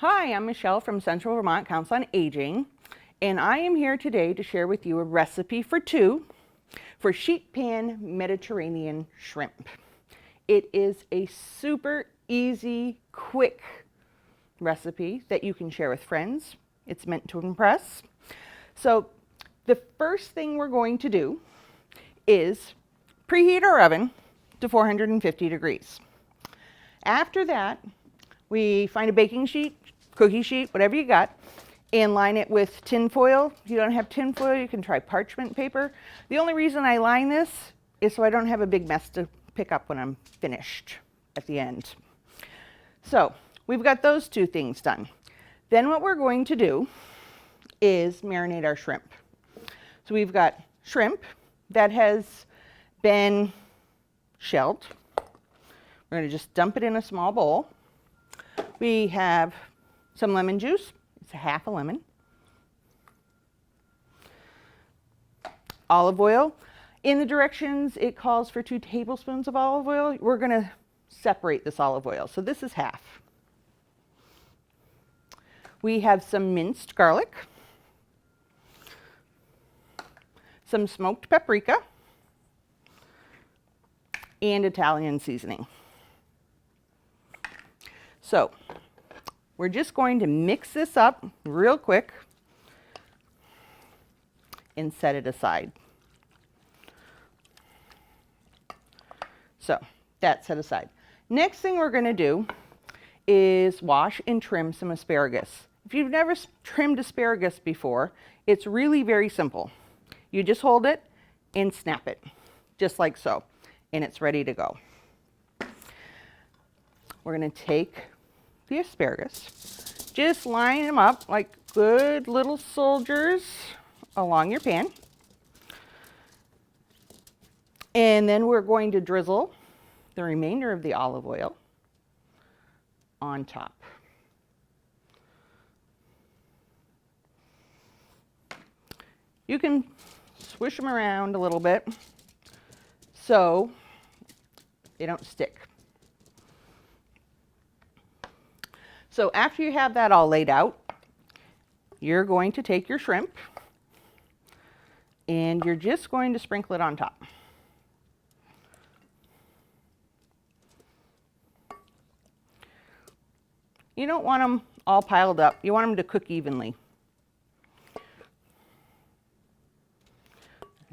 Hi, I'm Michelle from Central Vermont Council on Aging, and I am here today to share with you a recipe for two for sheet pan Mediterranean shrimp. It is a super easy, quick recipe that you can share with friends. It's meant to impress. So the first thing we're going to do is preheat our oven to 450 degrees. After that, we find a baking sheet, cookie sheet, whatever you got, and line it with tin foil. If you don't have tin foil, you can try parchment paper. The only reason I line this is so I don't have a big mess to pick up when I'm finished at the end. So we've got those two things done. Then what we're going to do is marinate our shrimp. So we've got shrimp that has been shelled. We're going to just dump it in a small bowl. We have some lemon juice. It's a half a lemon. Olive oil. In the directions, it calls for 2 tablespoons of olive oil. We're going to separate this olive oil. So this is half. We have some minced garlic, some smoked paprika, and Italian seasoning. So we're just going to mix this up real quick and set it aside. So that's set aside. Next thing we're going to do is wash and trim some asparagus. If you've never trimmed asparagus before, it's really very simple. You just hold it and snap it, just like so, and it's ready to go. We're going to take the asparagus, just line them up like good little soldiers along your pan. And then we're going to drizzle the remainder of the olive oil on top. You can swish them around a little bit so they don't stick. So after you have that all laid out, you're going to take your shrimp and you're just going to sprinkle it on top. You don't want them all piled up. You want them to cook evenly.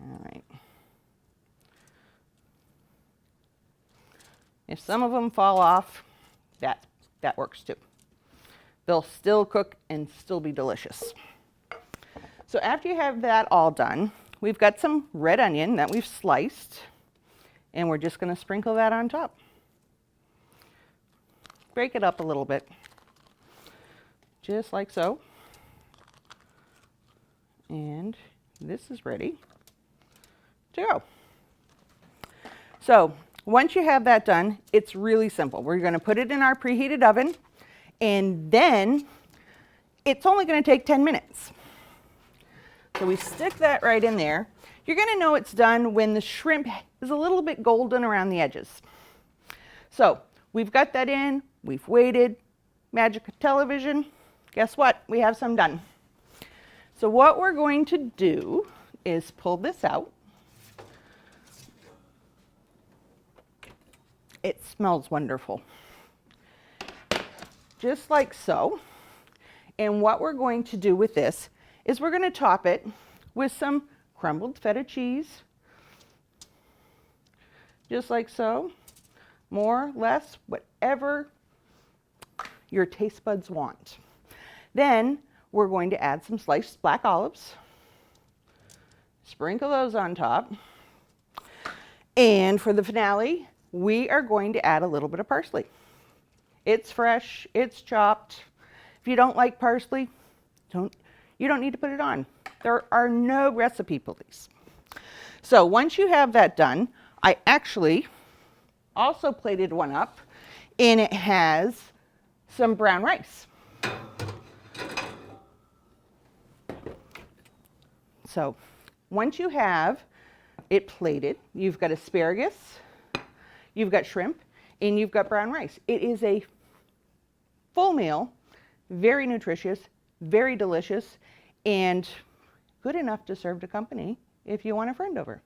All right. If some of them fall off, that works too. They'll still cook and still be delicious. So after you have that all done, we've got some red onion that we've sliced, and we're just going to sprinkle that on top. Break it up a little bit, just like so. And this is ready to go. So once you have that done, it's really simple. We're going to put it in our preheated oven, and then it's only going to take 10 minutes. So we stick that right in there. You're going to know it's done when the shrimp is a little bit golden around the edges. So we've got that in, we've waited, magic of television. Guess what? We have some done. So what we're going to do is pull this out. It smells wonderful. Just like so. And what we're going to do with this is we're going to top it with some crumbled feta cheese. Just like so. More, less, whatever your taste buds want. Then we're going to add some sliced black olives. Sprinkle those on top. And for the finale, we are going to add a little bit of parsley. It's fresh, it's chopped. If you don't like parsley, you don't need to put it on. There are no recipe police. So once you have that done, I actually also plated one up, and it has some brown rice. So once you have it plated, you've got asparagus, you've got shrimp, and you've got brown rice. It is a full meal very nutritious, very delicious, and good enough to serve to company if you want a friend over.